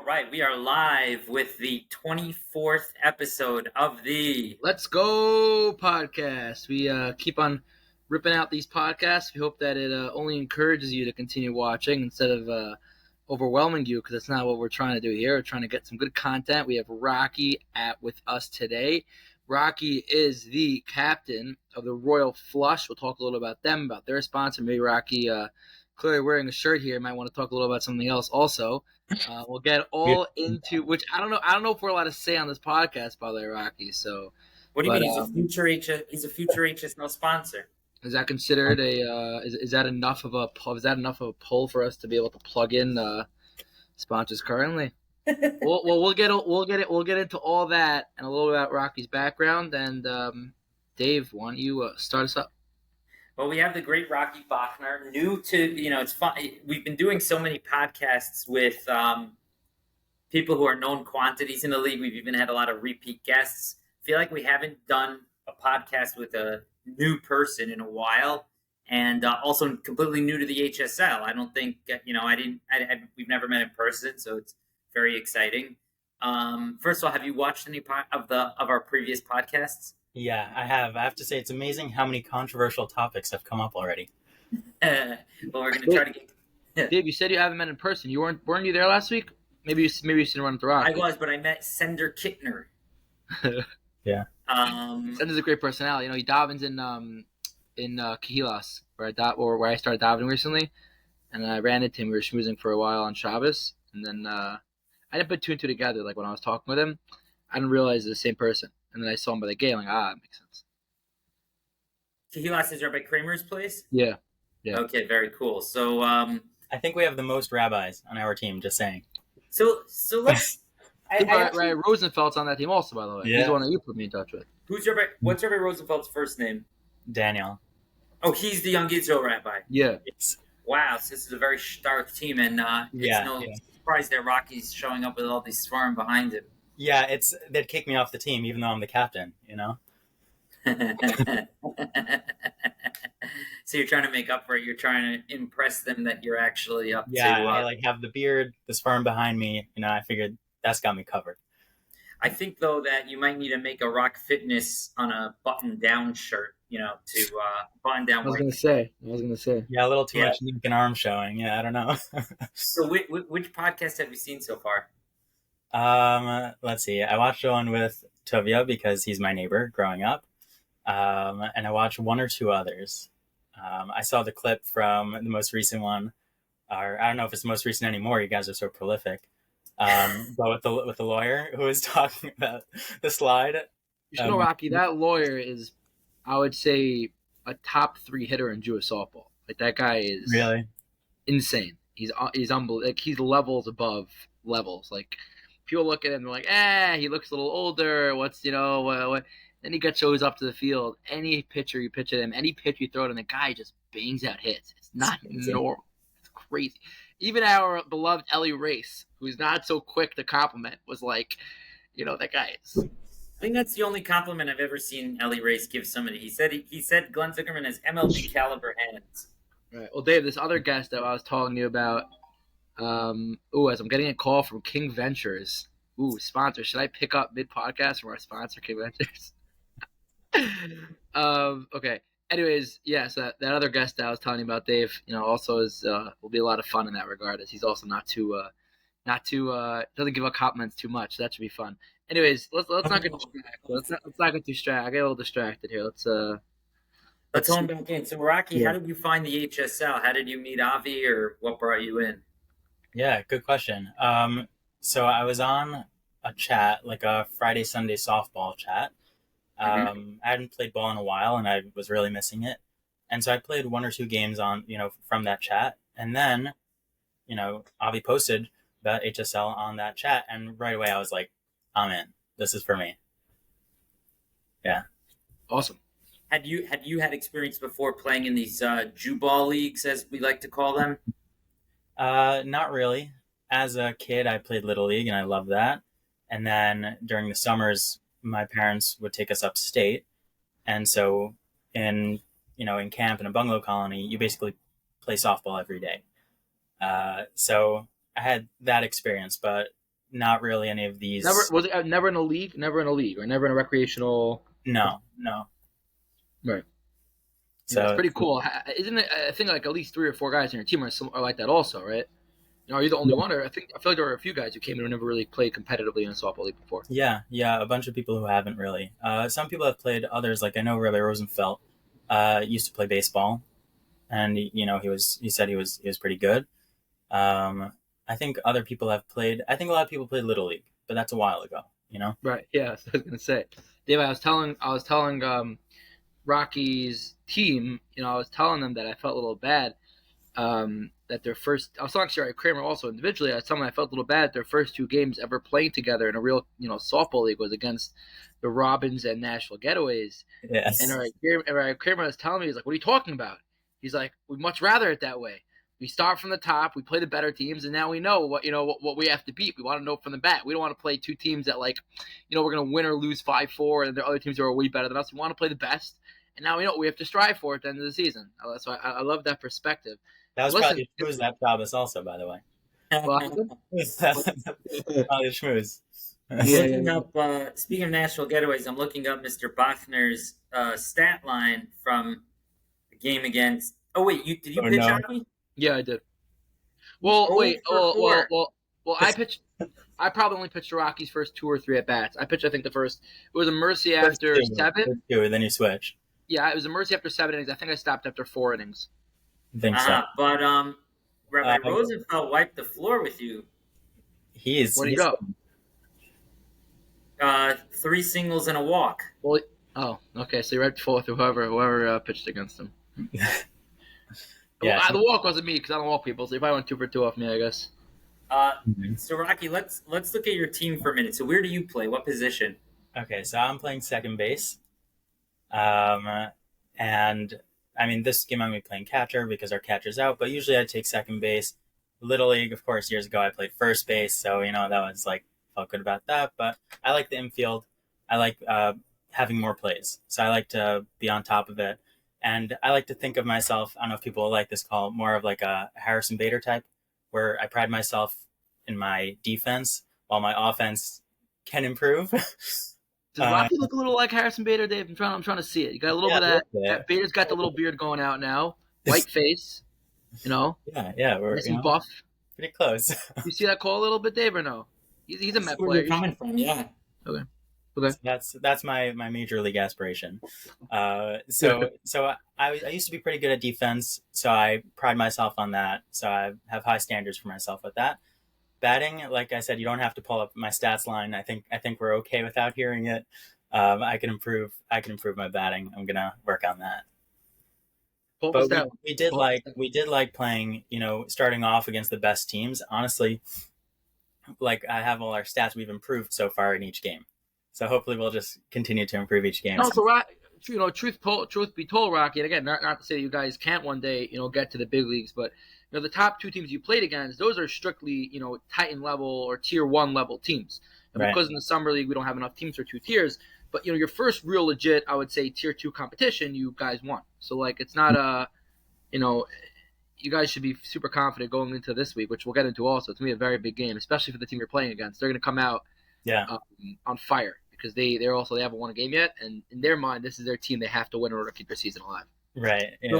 right, we are live with the 24th episode of the Let's Go podcast. We keep on ripping out these podcasts. We hope that it only encourages you to continue watching instead of overwhelming you, because that's not what we're trying to do here. We're trying to get some good content. We have Rocky with us today. Rocky is the captain of the Royal Flush. We'll talk a little about them, about their sponsor. Maybe Rocky, clearly wearing a shirt here, might want to talk a little about something else also. We'll get all into which I don't know if we're allowed to say on this podcast, by the way, Rocky. So, what do you but, mean? He's a future HSL sponsor. is that considered is that enough of a pull for us to be able to plug in sponsors currently? we'll get into all that and a little about Rocky's background. And Dave, why don't you start us up? Well, we have the great Rocky Bochner, new to, it's fun. We've been doing so many podcasts with people who are known quantities in the league. We've even had a lot of repeat guests. I feel like we haven't done a podcast with a new person in a while, and also completely new to the HSL. I don't think, we've never met in person, so it's very exciting. First of all, have you watched any of our previous podcasts? Yeah, I have. I have to say, it's amazing how many controversial topics have come up already. Well, we're going to try to get... Dave, you said you haven't met in person. Weren't you there last week? Maybe you didn't run into Rocky. I was, but I met Sender Kittner. Yeah. Sender's a great personality. He davens in Cajilas, where I started davening recently, and I ran into him. We were schmoozing for a while on Shabbos, and then I didn't put two and two together. Like when I was talking with him, I didn't realize it was the same person. And then I saw him by the gate. I'm like, that makes sense. Cajilas is Rabbi Kramer's place? Yeah. Okay, very cool. So, I think we have the most rabbis on our team, just saying. So let's... Rabbi Rosenfeld's on that team also, by the way. Yeah. He's the one that you put me in touch with. What's Rabbi Rosenfeld's first name? Daniel. Oh, he's the young Israel rabbi. Yeah. Wow, so this is a very stark team, and it's no surprise that Rocky's showing up with all these swarm behind him. Yeah, they'd kick me off the team, even though I'm the captain, So you're trying to make up for it. You're trying to impress them that you're actually up to... Yeah, I have the beard, the sperm behind me. I figured that's got me covered. I think, though, that you might need to make a Rock Fitness on a button-down shirt, to button down. I was going to say. Yeah, a little too much neck and arm showing. Yeah, I don't know. So which podcast have you seen so far? Let's see. I watched one with Tovia because he's my neighbor growing up. And I watched one or two others. I saw the clip from the most recent one, or I don't know if it's the most recent anymore. You guys are so prolific. But with the lawyer who was talking about the slide. You should know, Rocky, that lawyer is, I would say, a top 3 hitter in Jewish softball. Like, that guy is really insane. He's unbelievable. Like, he's levels above levels. Like, people look at him and they're like, he looks a little older. What's, what? Then he shows up to the field. Any pitcher you pitch at him, any pitch you throw at him, the guy just bangs out hits. It's not normal. It's crazy. Even our beloved Ellie Race, who's not so quick to compliment, was like, that guy is. I think that's the only compliment I've ever seen Ellie Race give somebody. He said Glenn Zuckerman has MLB caliber hands. Right. Well, Dave, this other guest that I was telling you about, as I'm getting a call from King Ventures. Sponsor. Should I pick up mid-podcast from our sponsor, King Ventures? Okay. Anyways, so that other guest that I was telling you about, Dave, also will be a lot of fun in that regard, as he's also not too doesn't give up compliments too much. So that should be fun. Anyways, let's not get distracted. Let's not get distracted. I get a little distracted here. Let's hone back in. So, Rocky, how did you find the HSL? How did you meet Avi, or what brought you in? Yeah, good question. So I was on a chat, like a Friday, Sunday softball chat. I hadn't played ball in a while, and I was really missing it. And so I played 1 or 2 games on, from that chat. And then, Avi posted about HSL on that chat. And right away I was like, I'm in. This is for me. Yeah. Awesome. Had you had experience before playing in these Jew ball leagues, as we like to call them? Not really. As a kid, I played Little League, and I loved that. And then during the summers, my parents would take us upstate. And so in camp in a bungalow colony, you basically play softball every day. So I had that experience, but not really any of these. Never was it never in a league, or never in a recreational. No. Right. So Yeah, it's pretty cool. Isn't it? I think like at least 3 or 4 guys in your team are like that also, right? Are you the only one, or I feel like there were a few guys who came in who never really played competitively in a softball league before. Yeah, a bunch of people who haven't really. Some people have played. Others, like I know Riley Rosenfeld, used to play baseball, and he said he was pretty good. I think other people have played. I think a lot of people played Little League, but that's a while ago. Right. Yeah. So I was gonna say, Dave. I was telling Rocky's team. I was telling them that I felt a little bad. That their first, I was talking to Jerry Kramer also individually. I was telling them I felt a little bad. Their first 2 games ever playing together in a real, softball league was against the Robins and Nashville Getaways. Yes. And Kramer was telling me, he's like, "What are you talking about?" He's like, "We'd much rather it that way. We start from the top. We play the better teams, and now we know what we have to beat. We want to know from the bat. We don't want to play 2 teams that we're going to win or lose 5-4, and there are other teams that are way better than us. We want to play the best, and now we know what we have to strive for at the end of the season." So I love that perspective. That was probably Schmooze that Travis also, by the way. Probably Schmooze. Looking up, speaking of Nashville Getaways, I'm looking up Mr. Bochner's stat line from the game against. Oh wait, did you pitch on me? Yeah, I did. Well, wait. Well, I pitched. I probably only pitched the Rockies' first 2 or 3 at bats. I pitched, I think, the first. It was a mercy after 7. 2, and then you switch. Yeah, it was a mercy after 7 innings. I think I stopped after 4 innings. I think so. But Rabbi Rosenfeld wiped the floor with you. What do you go? 3 singles and a walk. Well, okay. So you wiped the floor with whoever pitched against him. Yeah. The walk wasn't me because I don't walk people. So you probably went 2 for 2 off me, I guess. So Rocky, let's look at your team for a minute. So where do you play? What position? Okay, so I'm playing second base. And I mean, this game I'm going to be playing catcher because our catcher's out, but usually I take second base. Little League, of course, years ago I played first base, so that was felt good about that. But I like the infield. I like having more plays, so I like to be on top of it. And I like to think of myself, I don't know if people like this call, more of like a Harrison Bader type, where I pride myself in my defense while my offense can improve. Does Rocky look a little like Harrison Bader, Dave? I'm trying to see it. You got a little bit of that. Bader's got the little beard going out now. White face, Yeah, we're buff. Pretty close. You see that call a little bit, Dave, or no? He's a Met player. Where you're coming from, yeah. Okay. So that's my major league aspiration. So I used to be pretty good at defense, so I pride myself on that. So I have high standards for myself with that. Batting, like I said, you don't have to pull up my stats line. I think we're okay without hearing it. I can improve my batting. I'm gonna work on that. But we did like playing, starting off against the best teams. Honestly, I have all our stats. We've improved so far in each game. So hopefully we'll just continue to improve each game. No, so truth be told, Rocky, and again, not to say you guys can't one day, get to the big leagues, but the top 2 teams you played against, those are strictly, Titan level or tier 1 level teams. And right. Because in the summer league we don't have enough teams for 2 tiers, but your first real legit, I would say, tier 2 competition, you guys won. So it's not you guys should be super confident going into this week, which we'll get into also. It's gonna be a very big game, especially for the team you're playing against. They're gonna come out on fire because they haven't won a game yet, and in their mind, this is their team. They have to win in order to keep their season alive. Right. Yeah. So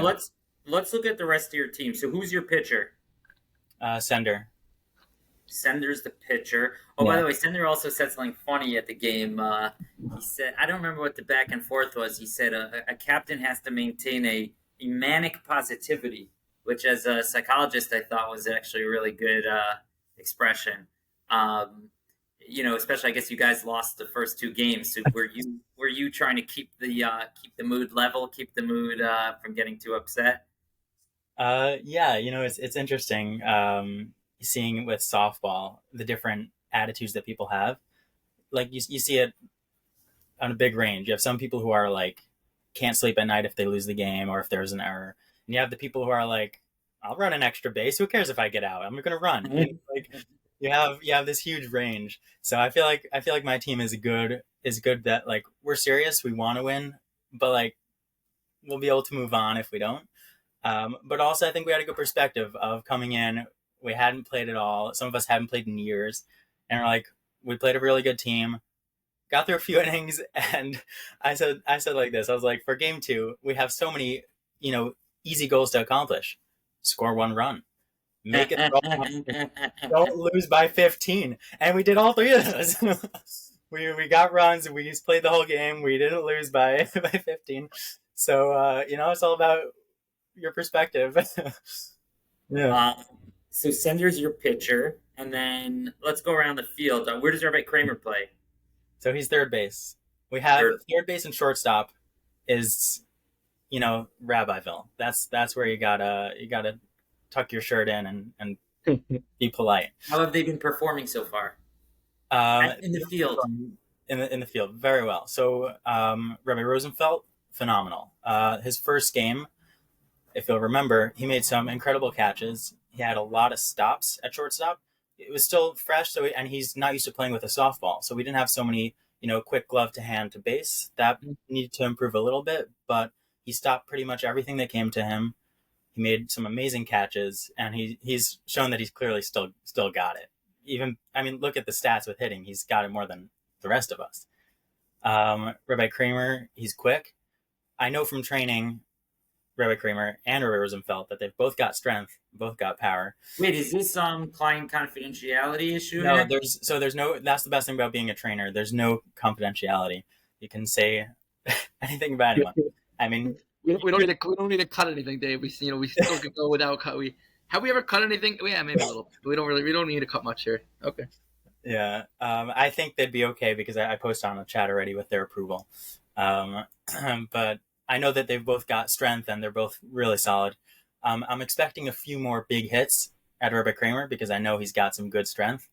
let's look at the rest of your team. So who's your pitcher? Sender. Sender's the pitcher. Oh, yeah. By the way, Sender also said something funny at the game. He said, I don't remember what the back and forth was. He said a captain has to maintain a manic positivity, which as a psychologist I thought was actually a really good expression. Especially I guess you guys lost the first 2 games. So were you trying to keep the mood level, keep the mood from getting too upset? Yeah, it's interesting seeing with softball the different attitudes that people have. You see it on a big range. You have some people who are can't sleep at night if they lose the game or if there's an error, and you have the people who are I'll run an extra base. Who cares if I get out? I'm going to run. You have this huge range. So I feel like my team is good that we're serious. We want to win, but we'll be able to move on if we don't. But also I think we had a good perspective of coming in. We hadn't played at all. Some of us hadn't played in years. and we played a really good team, got through a few innings, and I said like this. I was like, for game 2, we have so many, easy goals to accomplish. Score 1 run, make it, don't lose by 15, and we did all 3 of those. we got runs. We just played the whole game. We didn't lose by 15. So it's all about your perspective. Yeah. So Sender's your pitcher, and then let's go around the field. Where does Rabbi Kramer play? So he's third base. We have third base and shortstop is, Rabbieville. That's where you gotta tuck your shirt in and be polite. How have they been performing so far? In the field. In the field, very well. So Rabbi Rosenfeld, phenomenal. His first game, if you'll remember, he made some incredible catches. He had a lot of stops at shortstop. It was still fresh, and he's not used to playing with a softball, so we didn't have so many, quick glove to hand to base. That needed to improve a little bit, but he stopped pretty much everything that came to him. He made some amazing catches, and he's shown that he's clearly still got it. Look at the stats with hitting. He's got it more than the rest of us. Rabbi Kramer, he's quick. I know from training, Rabbi Kramer and Rabbi Rosenfeld, that they've both got strength, both got power. Wait, is this client confidentiality issue? No, there's no. That's the best thing about being a trainer. There's no confidentiality. You can say anything about anyone. We don't need to cut anything, Dave. We still can go without cut. Have we ever cut anything? Yeah, maybe a little. We don't need to cut much here. Okay. Yeah, I think they'd be okay because I posted on the chat already with their approval. But I know that they've both got strength and they're both really solid. I'm expecting a few more big hits at Rabbi Kramer because I know he's got some good strength.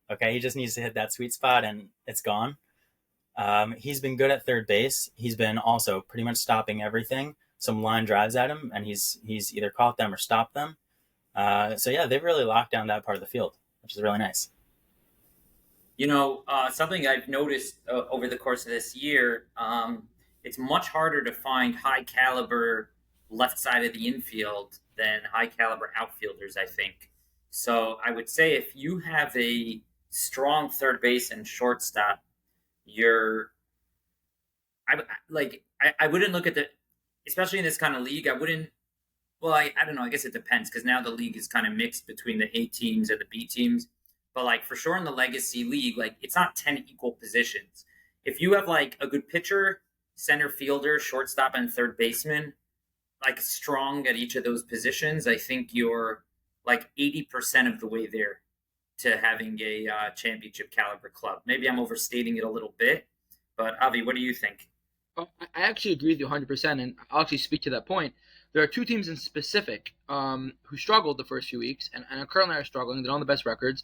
Okay, he just needs to hit that sweet spot and it's gone. He's been good at third base. He's been also pretty much stopping everything. Some line drives at him, and he's either caught them or stopped them. So yeah, they've really locked down that part of the field, which is really nice. Something I've noticed over the course of this year, it's much harder to find high caliber left side of the infield than high caliber outfielders, I think. So I would say if you have a strong third base and shortstop, I wouldn't look at especially in this kind of league, I wouldn't, well, I don't know, I guess it depends because now the league is kind of mixed between the A teams and the B teams. But for sure in the legacy league, it's not 10 equal positions. If you have a good pitcher, center fielder, shortstop, and third baseman, strong at each of those positions, I think you're 80% of the way there to having a championship caliber club. Maybe I'm overstating it a little bit, but Avi, what do you think? I actually agree with you 100%, and I'll actually speak to that point. There are 2 teams in specific who struggled the first few weeks, and currently are struggling. They're on the best records.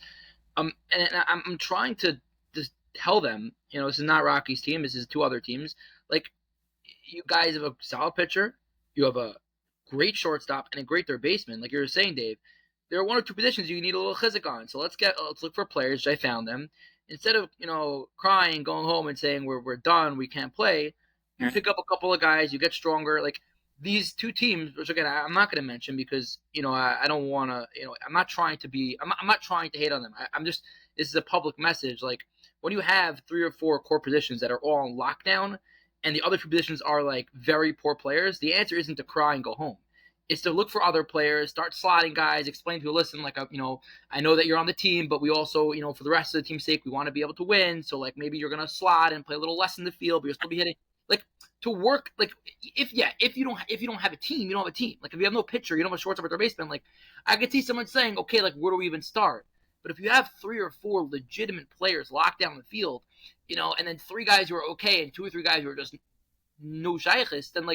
And I'm trying to just tell them, this is not Rocky's team. This is 2 other teams. You guys have a solid pitcher. You have a great shortstop and a great third baseman. Like you were saying, Dave, there are 1 or 2 positions you need a little chizik on. So let's look for players. I found them. Instead of crying, going home and saying we're done, we can't play. You pick up a couple of guys. You get stronger. These 2 teams, which again I'm not going to mention because I don't want to. I'm not trying to be. I'm not trying to hate on them. I'm just. This is a public message. When you have 3 or 4 core positions that are all on lockdown, and the other 2 positions are very poor players, the answer isn't to cry and go home. It's to look for other players, start slotting guys, explain to people, listen, I know that you're on the team, but we also, for the rest of the team's sake, we want to be able to win. So maybe you're gonna slot and play a little less in the field, but you'll still be hitting. To work, if you don't have a team, you don't have a team. If you have no pitcher, you don't have a shortstop or third baseman. I could see someone saying, okay, where do we even start? But if you have 3 or 4 legitimate players locked down the field, and then 3 guys who are okay and 2 or 3 guys who are just no shaykhis, then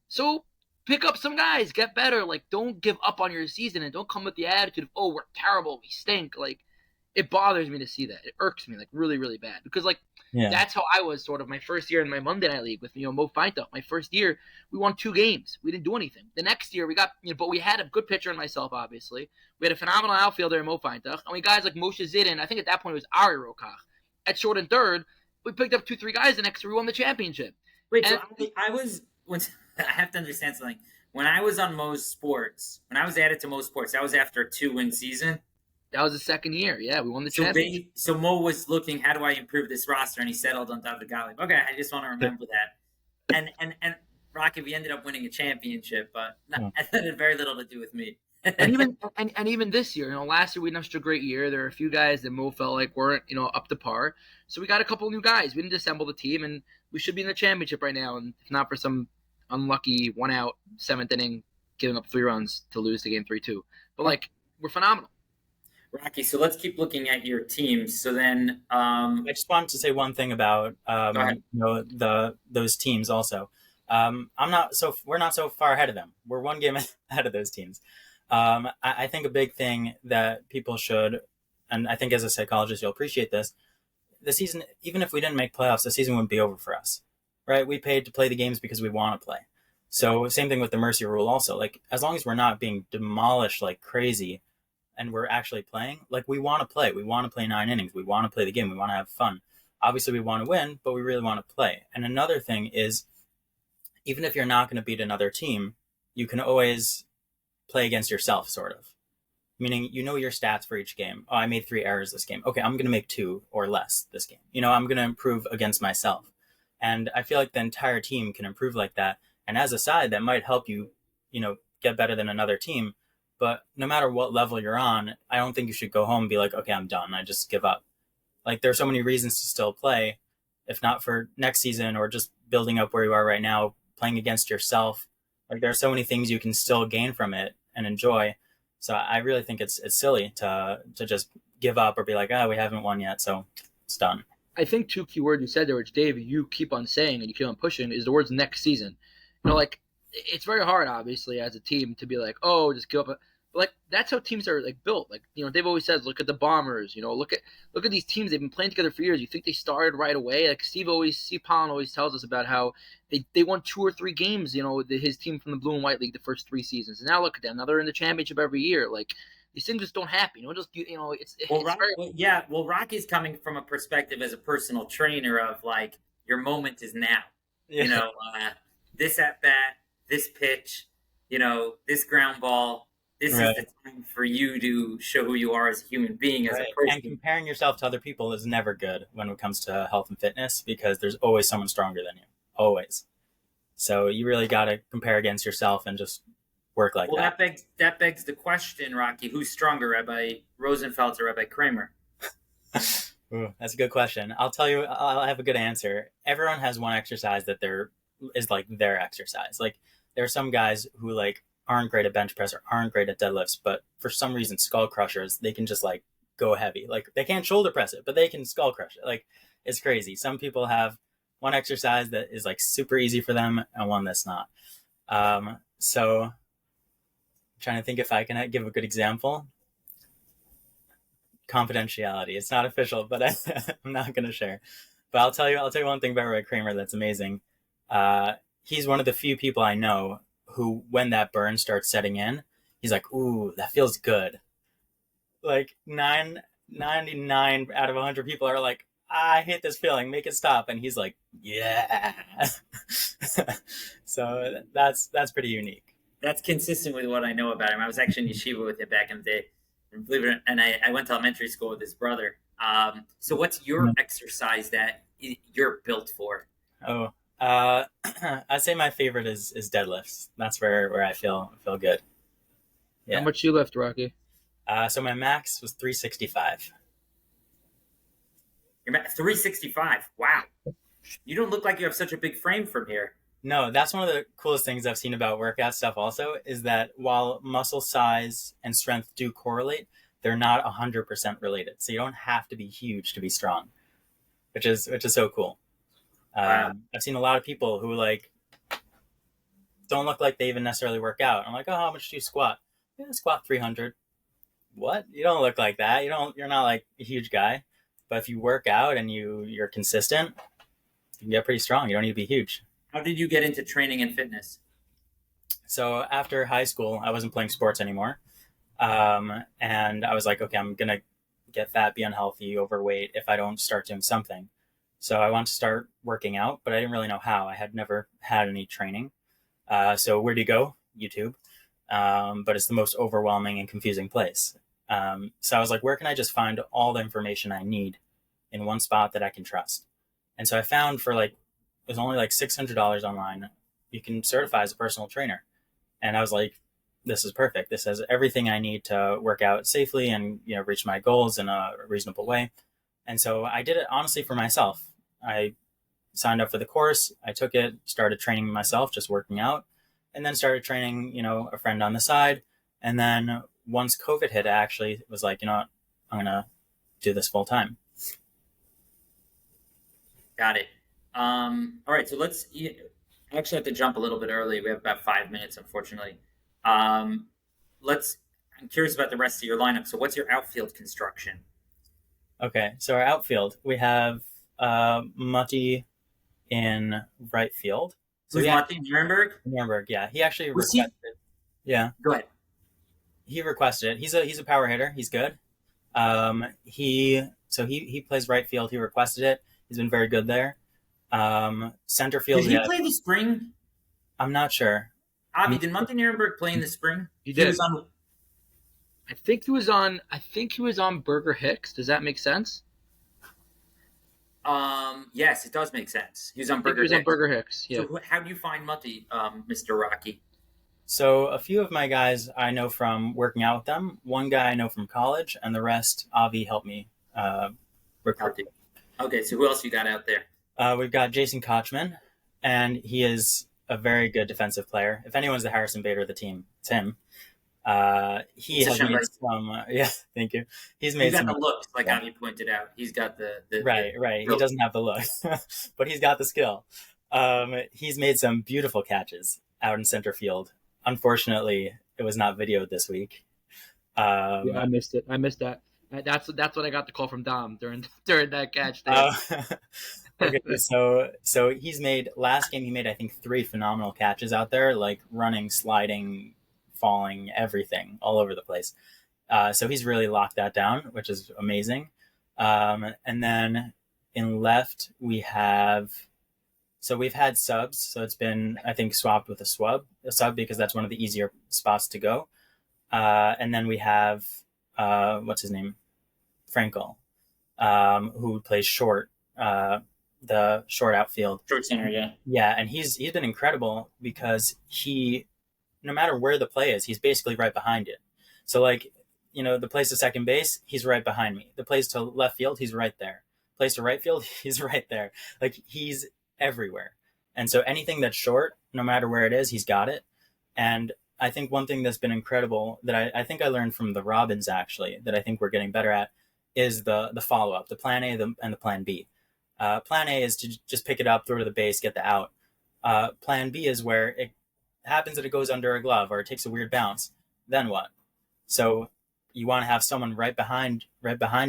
so pick up some guys, get better. Don't give up on your season and don't come with the attitude of, oh, we're terrible, we stink. It bothers me to see that. It irks me really, really bad because that's how I was sort of my first year in my Monday Night League with Mo Feintuch. My first year, we won 2 games. We didn't do anything. The next year, we got but we had a good pitcher in myself. Obviously, we had a phenomenal outfielder in Mo Feintuch, and we guys like Moshe Zidin. I think at that point it was Ari Rokach at short and third. We picked up 2-3 guys. The next year, we won the championship. Wait, so I have to understand something. When I was on Mo's Sports, when I was added to Mo's Sports, that was after a 2-win season. That was the second year. Yeah, we won the So championship. so Mo was looking, how do I improve this roster? And he settled on David Golub. Okay, I just want to remember that. And Rocky, we ended up winning a championship, but that had very little to do with me. And even this year, last year we had such a great year. There are a few guys that Mo felt like weren't, up to par. So we got a couple new guys. We didn't assemble the team, and we should be in the championship right now. And if not for some unlucky 1-out 7th inning, giving up 3 runs to lose the game 3-2. But we're phenomenal. Rocky, so let's keep looking at your teams. So then, I just wanted to say one thing about those teams also. We're not so far ahead of them. We're 1 game ahead of those teams. I think a big thing that people should, and I think as a psychologist you'll appreciate this, the season, even if we didn't make playoffs, the season wouldn't be over for us, right? We paid to play the games because we want to play. So same thing with the mercy rule also. As long as we're not being demolished like crazy and we're actually playing, we want to play. We want to play 9 innings. We want to play the game. We want to have fun. Obviously we want to win, but we really want to play. And another thing is, even if you're not going to beat another team, you can always play against yourself, sort of. Meaning, your stats for each game. Oh, I made 3 errors this game. Okay, I'm going to make 2 or less this game. I'm going to improve against myself. And I feel like the entire team can improve like that. And as a side, that might help you, get better than another team. But no matter what level you're on, I don't think you should go home and be like, okay, I'm done. I just give up. There's so many reasons to still play, if not for next season or just building up where you are right now, playing against yourself. There are so many things you can still gain from it and enjoy. So I really think it's silly to just give up or be like, we haven't won yet, so it's done. I think 2 key words you said there, which Dave, you keep on saying and you keep on pushing, is the words next season. It's very hard, obviously, as a team to be like, oh, just give up. But that's how teams are built. Dave always says, look at the Bombers. Look at these teams. They've been playing together for years. You think they started right away? Steve Pollen always tells us about how they won 2 or 3 games. His team from the Blue and White League the first 3 seasons. And now look at them. Now they're in the championship every year. These things just don't happen. Well, Rocky's coming from a perspective as a personal trainer of your moment is now. Yeah. This at bat, this pitch, this ground ball. This is the time for you to show who you are as a human being, as a person. And comparing yourself to other people is never good when it comes to health and fitness, because there's always someone stronger than you. Always. So you really got to compare against yourself and just work that. Well, that begs the question, Rocky, who's stronger, Rabbi Rosenfeld or Rabbi Kramer? Ooh, that's a good question. I'll tell you, I'll have a good answer. Everyone has one exercise that is their exercise. There are some guys who aren't great at bench press or aren't great at deadlifts, but for some reason, skull crushers, they can just go heavy. They can't shoulder press it, but they can skull crush it. It's crazy. Some people have one exercise that is super easy for them and one that's not. So I'm trying to think if I can give a good example. Confidentiality. It's not official, but I'm not going to share. But I'll tell you one thing about Ray Kramer that's amazing. He's one of the few people I know who, when that burn starts setting in, he's like, ooh, that feels good. 99 out of 100 people are like, I hate this feeling, make it stop. And he's like, yeah. So that's pretty unique. That's consistent with what I know about him. I was actually in yeshiva with him back in the day. And believe it or not, and I went to elementary school with his brother. So what's your exercise that you're built for? Oh, I'd say my favorite is deadlifts. That's where I feel good. Yeah. How much you lift, Rocky? So my max was 365. You're at 365. Wow. You don't look like you have such a big frame from here. No, that's one of the coolest things I've seen about workout stuff also, is that while muscle size and strength do correlate, they're not 100% related. So you don't have to be huge to be strong, which is so cool. Wow. I've seen a lot of people who don't look like they even necessarily work out. I'm like, oh, how much do you squat? Yeah, I squat 300. What? You don't look like that. You're not a huge guy. But if you work out and you're consistent, you can get pretty strong. You don't need to be huge. How did you get into training and fitness? So after high school, I wasn't playing sports anymore. And I was like, okay, I'm going to get fat, be unhealthy, overweight if I don't start doing something. So I wanted to start working out, but I didn't really know how. I had never had any training. So where do you go? YouTube. But it's the most overwhelming and confusing place. So I was like, where can I just find all the information I need in one spot that I can trust? And so I found for like, it was only like $600 online, you can certify as a personal trainer. And I was like, this is perfect. This has everything I need to work out safely and, reach my goals in a reasonable way. And so I did it honestly for myself. I signed up for the course. I took it, started training myself, just working out, and then started training, a friend on the side. And then once COVID hit, I actually was like, you know what, I'm going to do this full time. Got it. All right, so I actually have to jump a little bit early. We have about 5 minutes, unfortunately. I'm curious about the rest of your lineup. So what's your outfield construction? Okay, so our outfield, we have Mutty in right field. So Who's Matti? Nuremberg? Yeah. He actually Was he- requested. Yeah, Go ahead. he requested it. He's a power hitter. He's good. He plays right field. He requested it. He's been very good there. Center field. Did he play the spring? I'm not sure. Avi, did Monte Nuremberg play in the spring? He did. Was on... I think he was on Burger Hicks. Does that make sense? Yes, it does make sense. He was on Burger. He was on Burger Hicks. Yeah. So how do you find Mutty, Mr. Rocky? So a few of my guys I know from working out with them. One guy I know from college, and the rest Avi helped me recruit. Okay, so who else you got out there? We've got Jason Kochman, and he is a very good defensive player. If anyone's the Harrison Bader of the team, it's him. He has made some. Yeah, thank you. He's got the looks, like Avi pointed out. He's got the right. He doesn't have the look, but he's got the skill. He's made some beautiful catches out in center field. Unfortunately, it was not videoed this week. Yeah, I missed it. I missed that. That's what I got the call from Dom during that catch. Okay, so he's made last game. He made I think 3 phenomenal catches out there, like running, sliding, falling, everything all over the place. So he's really locked that down, which is amazing. And then in left we have. So we've had subs. So it's been, I think, swapped with a sub because that's one of the easier spots to go. And then we have, what's his name? Frankel, who plays short, the short outfield. Short center, yeah. Yeah, and he's been incredible because no matter where the play is, he's basically right behind it. So like, the plays to second base, he's right behind me. The plays to left field, he's right there. Plays to right field, he's right there. Like he's everywhere. And so anything that's short, no matter where it is, he's got it. And I think one thing that's been incredible that I think I learned from the Robins, actually, that I think we're getting better at is the follow-up, the plan A and the plan B. Plan A is to just pick it up, throw to the base, get the out. Plan B is where it happens that it goes under a glove or it takes a weird bounce. Then what? So you want to have someone right behind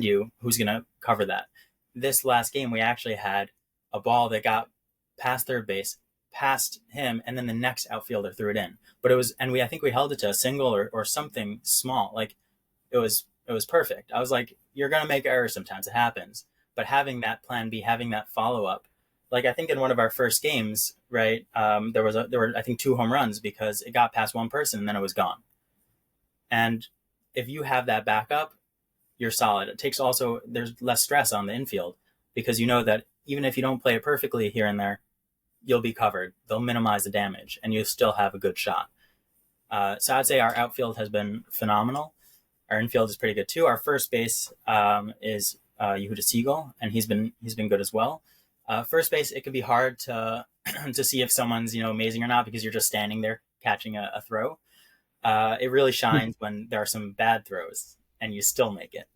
you who's going to cover that. This last game, we actually had a ball that got past third base, past him, and then the next outfielder threw it in. But I think we held it to a single or something small. Like it was perfect. I was like, you're going to make errors sometimes. It happens. But having that plan B, having that follow up, like I think in one of our first games, right, there were I think 2 home runs because it got past one person and then it was gone. And if you have that backup, you're solid. It takes also, there's less stress on the infield because you know that even if you don't play it perfectly here and there, you'll be covered. They'll minimize the damage and you'll still have a good shot. So I'd say our outfield has been phenomenal. Our infield is pretty good too. Our first base is Yehuda Siegel, and he's been good as well. First base, it can be hard to to see if someone's amazing or not because you're just standing there catching a throw. It really shines when there are some bad throws and you still make it.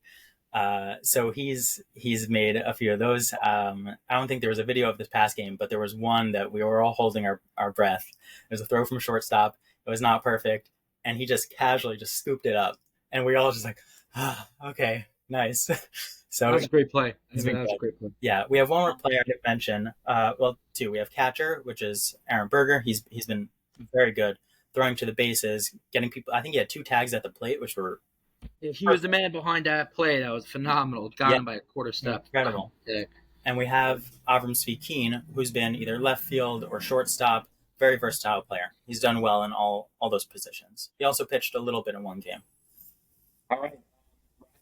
So he's made a few of those. I don't think there was a video of this past game, but there was one that we were all holding our breath. It was a throw from shortstop. It was not perfect, and he just casually just scooped it up, and we all just like, okay, nice. So that was a great play. That was a great play. Yeah, we have one more player I didn't mention. Well, 2. We have catcher, which is Aaron Berger. He's been very good throwing to the bases, getting people. I think he had 2 tags at the plate, which were. He was the man behind that play. That was phenomenal. Got him by a quarter step. Incredible. Yeah. And we have Avram Svikeen, who's been either left field or shortstop. Very versatile player. He's done well in all those positions. He also pitched a little bit in one game. All right.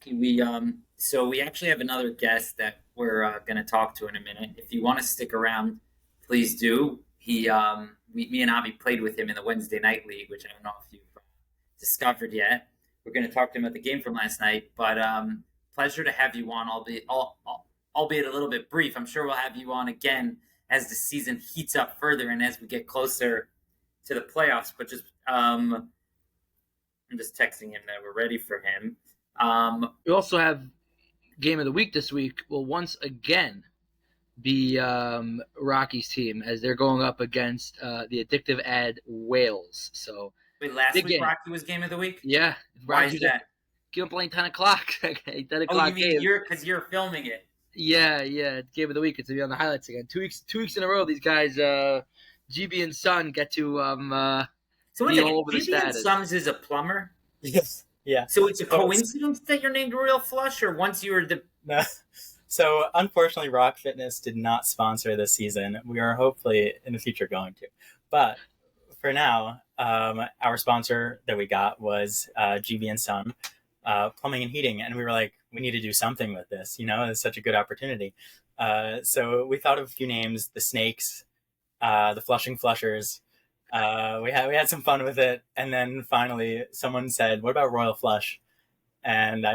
We actually have another guest that we're going to talk to in a minute. If you want to stick around, please do. Me and Avi played with him in the Wednesday night league, which I don't know if you've discovered yet. We're going to talk to him about the game from last night, but pleasure to have you on, albeit a little bit brief. I'm sure we'll have you on again as the season heats up further and as we get closer to the playoffs. But I'm just texting him that we're ready for him. We also have game of the week this week will once again be Rocky's team as they're going up against the addictive ad Wales. So wait, last week game. Rocky was game of the week? Yeah. Why is that? Keep on playing 10 o'clock. 10 o'clock Oh, you mean game. because you're filming it? Yeah. Game of the week. It's gonna be on the highlights again. 2 weeks in a row. These guys, GB and Son, get to So be all over the GB and status. Sons is a plumber. Yes. Yeah. So it's a coincidence that you're named Royal Flush, or once you were the. No. So unfortunately, Rock Fitness did not sponsor this season. We are hopefully in the future going to, but for now, our sponsor that we got was GB and Son, plumbing and heating, and we were like, we need to do something with this. It's such a good opportunity. So we thought of a few names: the Snakes, the Flushing Flushers. We had some fun with it, and then finally someone said, "What about Royal Flush?" And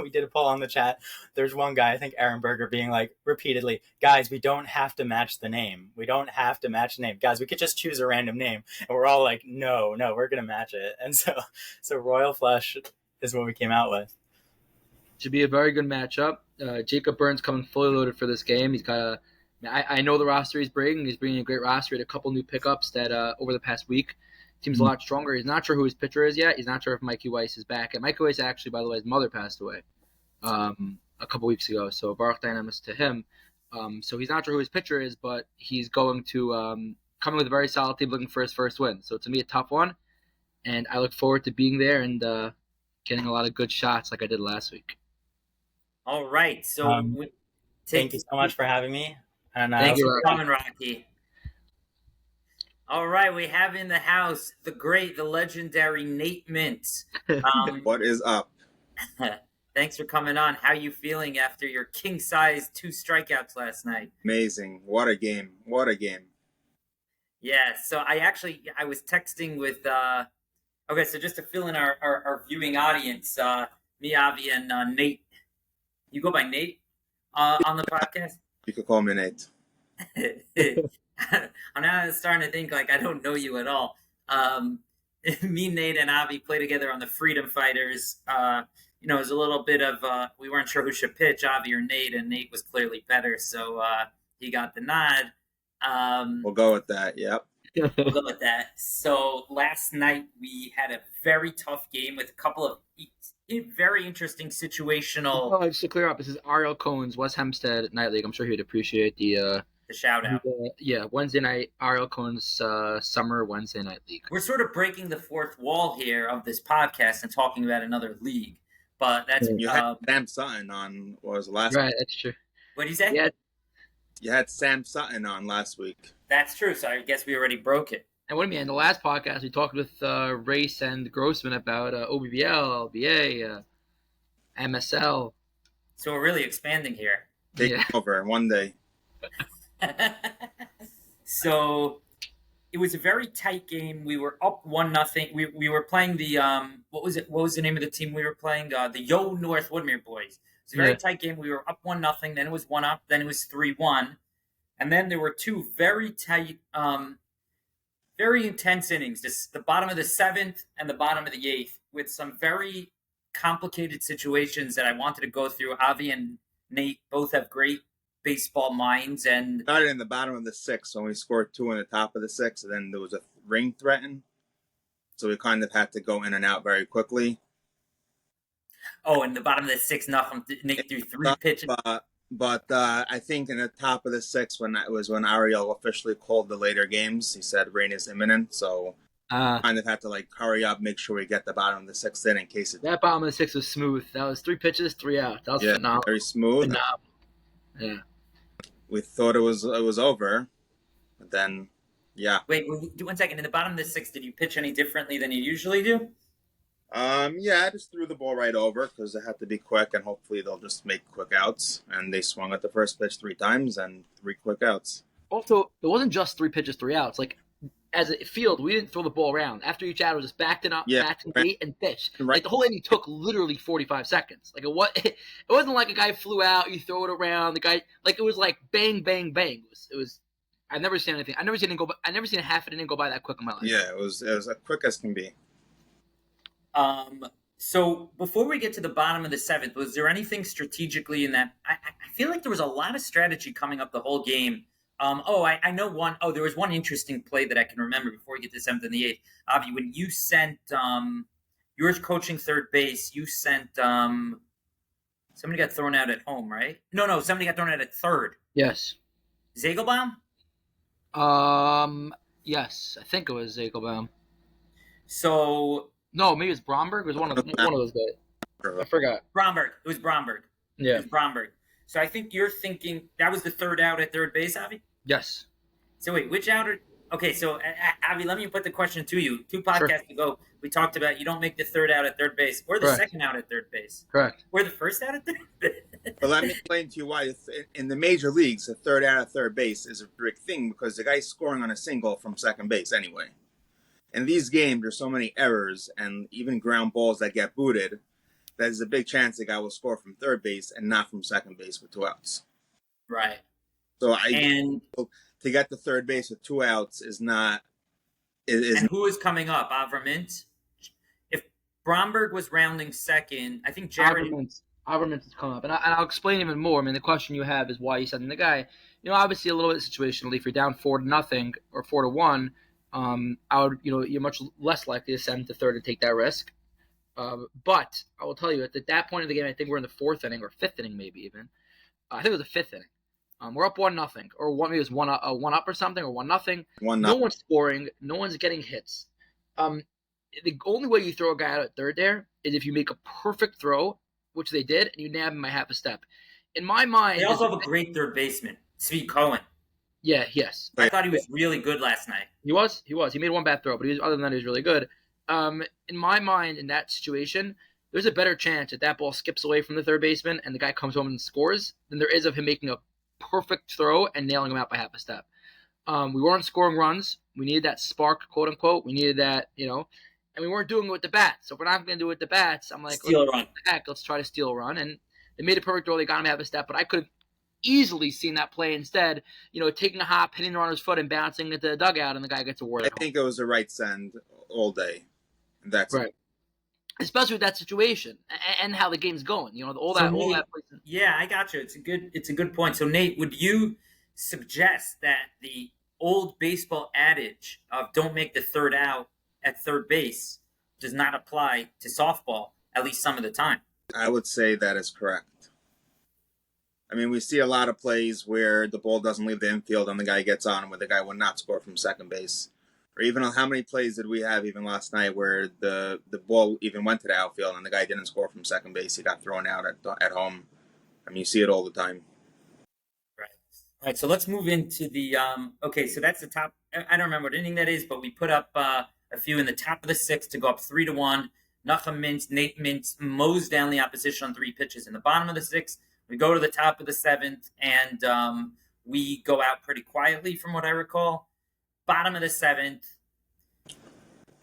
we did a poll on the chat. There's one guy, I think Aaron Berger, being like repeatedly, "Guys, we don't have to match the name. We don't have to match the name. Guys, we could just choose a random name." And we're all like, "No, we're gonna match it." And so Royal Flush is what we came out with. Should be a very good matchup. Jacob Burns coming fully loaded for this game. He's got I know the roster he's bringing. He's bringing a great roster. He had a couple new pickups that over the past week. Team's a lot stronger. He's not sure who his pitcher is yet. He's not sure if Mikey Weiss is back. And Mikey Weiss, actually, by the way, his mother passed away a couple weeks ago. So Baruch Dynamis to him. So he's not sure who his pitcher is, but he's going to come in with a very solid team looking for his first win. So to me, a tough one. And I look forward to being there and getting a lot of good shots like I did last week. All right. So thank you so much for having me. And thanks for coming, Rocky. All right, we have in the house the great, the legendary Nate Mintz. What is up? Thanks for coming on. How you feeling after your king-size 2 strikeouts last night? Amazing. What a game. What a game. Yeah, so I was texting with, okay, so just to fill in our viewing audience, me, Avi, and Nate. You go by Nate on the podcast? You could call me Nate. I'm now starting to think like I don't know you at all. Me, Nate, and Avi play together on the Freedom Fighters. It was a little bit of we weren't sure who should pitch, Avi or Nate, and Nate was clearly better, so he got the nod. We'll go with that. Yep. We'll go with that. So last night we had a very tough game with a couple of very interesting situational. Oh, just to clear up, this is Ariel Cohen's West Hempstead Night League. I'm sure he'd appreciate the shout out. Wednesday night, Ariel Cohen's Summer Wednesday Night League. We're sort of breaking the fourth wall here of this podcast and talking about another league. But that's you had Sam Sutton on. What was the last? Right, week? that's true. What did you say? Yeah, you had Sam Sutton on last week. That's true. So I guess we already broke it. And what do you mean? In the last podcast, we talked with Race and Grossman about OBBL, LBA, MSL. So we're really expanding here. Take over one day. So it was a very tight game. We were up 1-0. We were playing the what was it? What was the name of the team we were playing? The Yo North Woodmere boys. It was a very tight game. We were up 1-0. Then it was 1-up. Then it was 3-1. And then there were 2 very tight, very intense innings. The bottom of the 7th and the bottom of the 8th, with some very complicated situations that I wanted to go through. Avi and Nate both have great baseball minds, and started in the bottom of the 6th when we scored 2 in the top of the 6th, and then there was a ring threatened, so we kind of had to go in and out very quickly. Oh, in the bottom of the 6th, nothing. Nate threw 3 pitches. But I think in the top of the 6th, when Ariel officially called the later games, he said rain is imminent, so kind of had to hurry up, make sure we get the bottom of the 6th in case it. That bottom of the 6th was smooth. That was 3 pitches, 3 out. That was phenomenal. Very smooth. Phenomenal. Yeah. We thought it was over, but then, yeah. Wait, 1 second. In the bottom of the 6th, did you pitch any differently than you usually do? Yeah, I just threw the ball right over because it had to be quick, and hopefully they'll just make quick outs. And they swung at the first pitch 3 times and 3 quick outs. Also, it wasn't just 3 pitches, 3 outs. Like, as a field, we didn't throw the ball around. After each out, it was just backed it up, Yeah, back and gate and pitch. right. Like, the whole inning took literally 45 seconds. Like, it wasn't like a guy flew out, you throw it around. The guy, like, it was like bang, bang, bang. It was. I've never seen anything. I've never seen a half an inning go by that quick in my life. Yeah, it was as quick as can be. So before we get to the bottom of the seventh, was there anything strategically in that? I feel like there was a lot of strategy coming up the whole game. I know one. Oh, there was one interesting play that I can remember before we get to the seventh and the eighth. Avi, when you sent, you were coaching third base, you sent, somebody got thrown out at home, right? No, somebody got thrown out at third. Yes. Zagelbaum? Yes, I think it was Zagelbaum. So no, maybe it was Bromberg. It was one of those guys. I forgot. Bromberg. It was Bromberg. Yeah. It was Bromberg. So I think you're thinking that was the third out at third base, Avi? Yes. So wait, which out? Okay, so Avi, let me put the question to you. 2 podcasts ago, we talked about you don't make the third out at third base, or the second out at third base. Correct. Or the first out at third base. But let me explain to you why. In the major leagues, the third out at third base is a big thing because the guy's scoring on a single from second base anyway. In these games, there's so many errors and even ground balls that get booted that there's a big chance the guy will score from third base and not from second base with 2 outs. Right. So to get to third base with 2 outs is not. And who is coming up? Avram Mintz? If Bromberg was rounding second, I think Jared. Avram Mintz has come up. And I'll explain even more. I mean, the question you have is why you sending the guy. Obviously a little bit situationally. If you're down 4-0 or 4-1, I would, you're much less likely to send to third and take that risk. But I will tell you, at that point of the game, I think we're in the 4th inning or 5th inning, maybe even. I think it was the 5th inning. We're up 1-0, or maybe it was one up or something, or 1-0. No one's scoring. No one's getting hits. The only way you throw a guy out at third there is if you make a perfect throw, which they did, and you nab him by half a step. In my mind, they also have a great third baseman, Svi Cohen. Yeah, yes. I thought he was really good last night. He was. He made one bad throw, but other than that, he was really good. In my mind, in that situation, there's a better chance that ball skips away from the third baseman and the guy comes home and scores than there is of him making a perfect throw and nailing him out by half a step. We weren't scoring runs. We needed that spark, quote unquote. We needed that, and we weren't doing it with the bats. So if we're not going to do it with the bats, I'm like, steal a run. Let's try to steal a run. And they made a perfect throw. They got him half a step, but I could have easily seen that play instead, taking a hop, hitting the runner's foot and bouncing into the dugout, and the guy gets a word. I think it was the right send all day. That's right. Especially with that situation and how the game's going, all that. Yeah, I got you. It's a good point. So Nate, would you suggest that the old baseball adage of "don't make the third out at third base" does not apply to softball, at least some of the time? I would say that is correct. I mean, we see a lot of plays where the ball doesn't leave the infield and the guy gets on, where the guy would not score from second base. Or even how many plays did we have even last night where the ball even went to the outfield and the guy didn't score from second base? He got thrown out at home. I mean, you see it all the time. Right. All right, so let's move into the okay, so that's the top. I don't remember what inning that is, but we put up a few in the top of the 6th to go up 3-1. Nachum Mintz, Nate Mintz mows down the opposition on 3 pitches. In the bottom of the 6th, we go to the top of the 7th, and we go out pretty quietly from what I recall. Bottom of the 7th,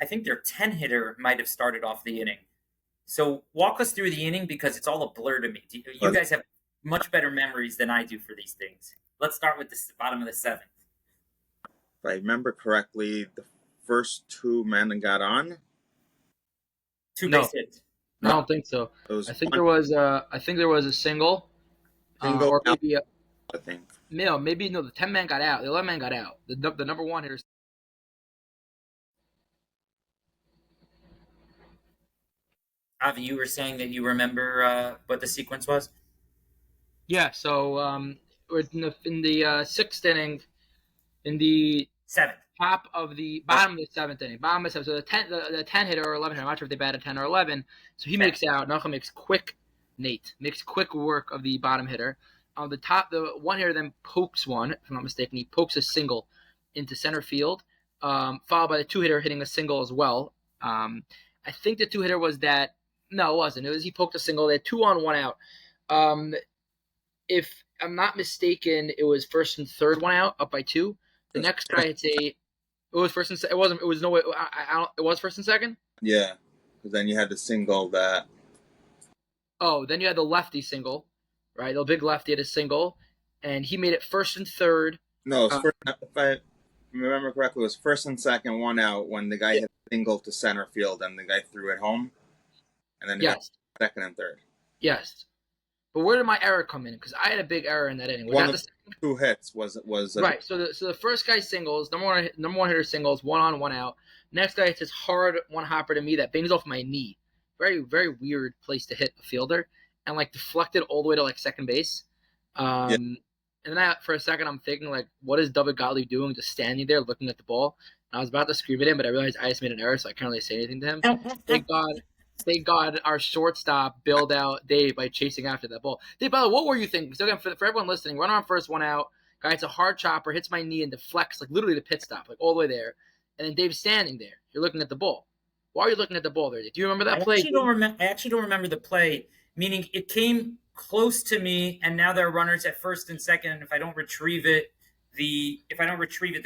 I think their 10-hitter might have started off the inning. So walk us through the inning because it's all a blur to me. You guys have much better memories than I do for these things. Let's start with the bottom of the 7th. If I remember correctly, the first 2 men got on. 2 base hits. I don't think so. I think there was a single or maybe I think. No, maybe the 10 man got out. The 11 man got out. The number 1 hitter. Avi, you were saying that you remember what the sequence was? Yeah. So we're in the 6th inning, in the 7th. Top of the bottom of the 7th inning. Bottom of the 7th. So the 10 hitter or 11 hitter. I'm not sure if they batted 10 or 11. So he makes out. Nachum makes quick work of the bottom hitter. On the top, the 1 hitter then pokes one, if I'm not mistaken. He pokes a single into center field, followed by the 2 hitter hitting a single as well. I think the 2-hitter was that. No, it wasn't. It was he poked a single. They had 2 on, 1 out. If I'm not mistaken, it was first and third, 1 out, up by 2. The next guy hits a. It was first and it wasn't. It was no way. It was first and second. Yeah, because then you had the single that. Oh, then you had the lefty single, right? The big lefty had a single, and he made it first and third. No, if I remember correctly, it was first and second, 1 out when the guy hit a single to center field and the guy threw it home, and then got second and third. Yes, but where did my error come in? Because I had a big error in that inning. Was one that of the 2 hits was right? So the first guy singles, number one hitter singles, 1 on, 1 out. Next guy hits his hard one hopper to me that bangs off my knee. Very, very weird place to hit a fielder, and like deflected all the way to like second base. And then for a second, I'm thinking like, what is David Gottlieb doing, just standing there looking at the ball? And I was about to scream at him, but I realized I just made an error, so I can't really say anything to him. Thank God, our shortstop bailed out Dave by chasing after that ball. Dave, by the way, what were you thinking? So again, for everyone listening, runner on first, 1 out. Guy hits a hard chopper, hits my knee and deflects like literally the pit stop, like all the way there. And then Dave's standing there. You're looking at the ball. Why are you looking at the ball there? Do you remember that play? I actually don't remember the play, meaning it came close to me, and now there are runners at first and second, and if I don't retrieve it, the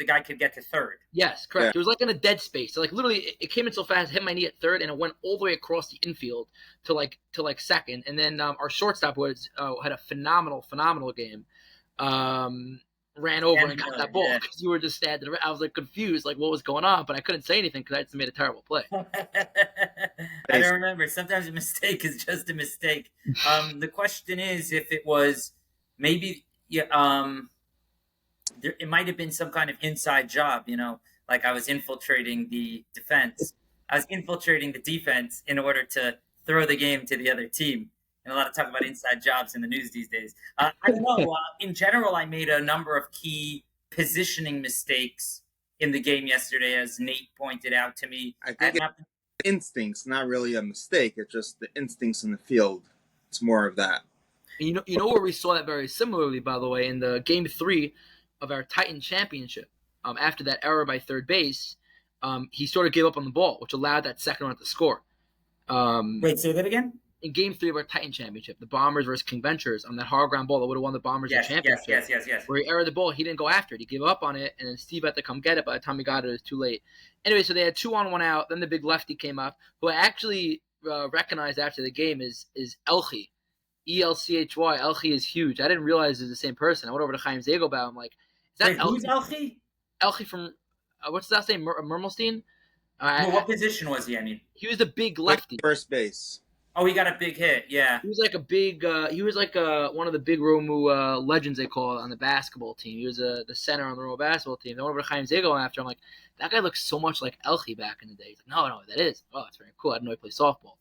guy could get to third. Yes, correct. Yeah. It was like in a dead space. So like literally, it came in so fast, hit my knee at third, and it went all the way across the infield to like second. And then our shortstop had a phenomenal game. Ran over and got that ball because you were just standing there. I was like confused, like what was going on, but I couldn't say anything because I just made a terrible play. I don't remember. Sometimes a mistake is just a mistake. The question is if it was maybe it might have been some kind of inside job, like I was infiltrating the defense. I was infiltrating the defense in order to throw the game to the other team. And a lot of talk about inside jobs in the news these days. I don't know. In general, I made a number of key positioning mistakes in the game yesterday, as Nate pointed out to me. I think instincts, not really a mistake. It's just the instincts in the field. It's more of that. You know where we saw that very similarly, by the way, in the game 3 of our Titan Championship. After that error by third base, he sort of gave up on the ball, which allowed that second run to score. Wait, say that again? In game 3 of our Titan Championship, the Bombers versus King Ventures, on that hard ground ball that would have won the Bombers the championship. Yes. Where he erred the ball, he didn't go after it. He gave up on it, and then Steve had to come get it. By the time he got it, it was too late. Anyway, so they had 2 on, 1 out. Then the big lefty came up, who I actually recognized after the game is Elchi. Elchy. Elchi is huge. I didn't realize it was the same person. I went over to Chaim Zagelbaum. I'm like, is that Elchi? Who's Elchi? Elchi from, what's his last name? Mermelstein? What position was he? I mean, he was the big lefty. Like first base. Oh, he got a big hit, yeah. He was like a big. He was like one of the big Romu legends, they call it, on the basketball team. He was the center on the Romu basketball team. I went over to Chaim Zagelbaum after. I'm like, that guy looks so much like Elchi back in the day. He's like, no, that is. Oh, that's very cool. I didn't know he played softball.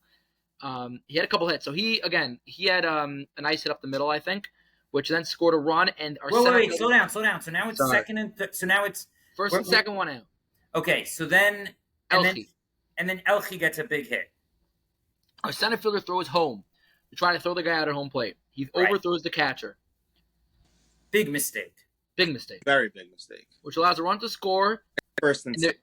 He had a couple hits. So he had a nice hit up the middle, I think, which then scored a run. And our wait, slow down. So now it's second and so now it's first and second, 1 out. Okay, so then and then Elchi gets a big hit. Our center fielder throws home. We're trying to throw the guy out at home plate. He overthrows the catcher. Big mistake. Very big mistake. Which allows a run to score. First and second,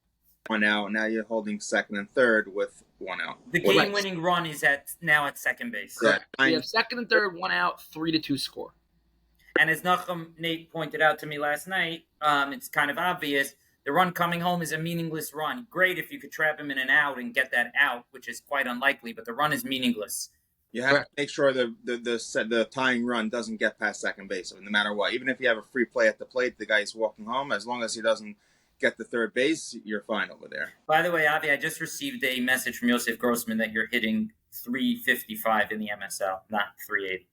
1 out. Now you're holding second and third with 1 out. The game-winning run is now at second base. Correct. We have second and third, 1 out, 3-2 score. And as Nate pointed out to me last night, it's kind of obvious. The run coming home is a meaningless run. Great if you could trap him in an out and get that out, which is quite unlikely, but the run is meaningless. You have to make sure the tying run doesn't get past second base, no matter what. Even if you have a free play at the plate, the guy's walking home. As long as he doesn't get to third base, you're fine over there. By the way, Avi, I just received a message from Yosef Grossman that you're hitting 355 in the MSL, not 380.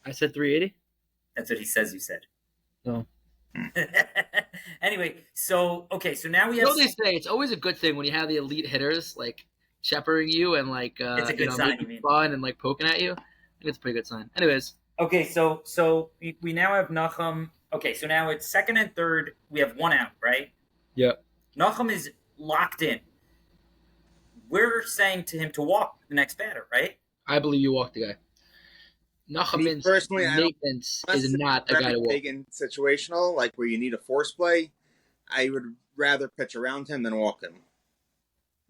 I said 380? That's what he says you said. No. Anyway, so now we have. They say it's always a good thing when you have the elite hitters like shepherding you and like it's a good sign, making fun and like poking at you. I think it's a pretty good sign. Anyways. Okay, so we now have Nachum. Okay, so now it's second and third. We have 1 out, right? Yep. Nachum is locked in. We're saying to him to walk the next batter, right? I believe you walk the guy. Nachum Mintz is not a guy to walk. Big and situational, like where you need a force play, I would rather pitch around him than walk him.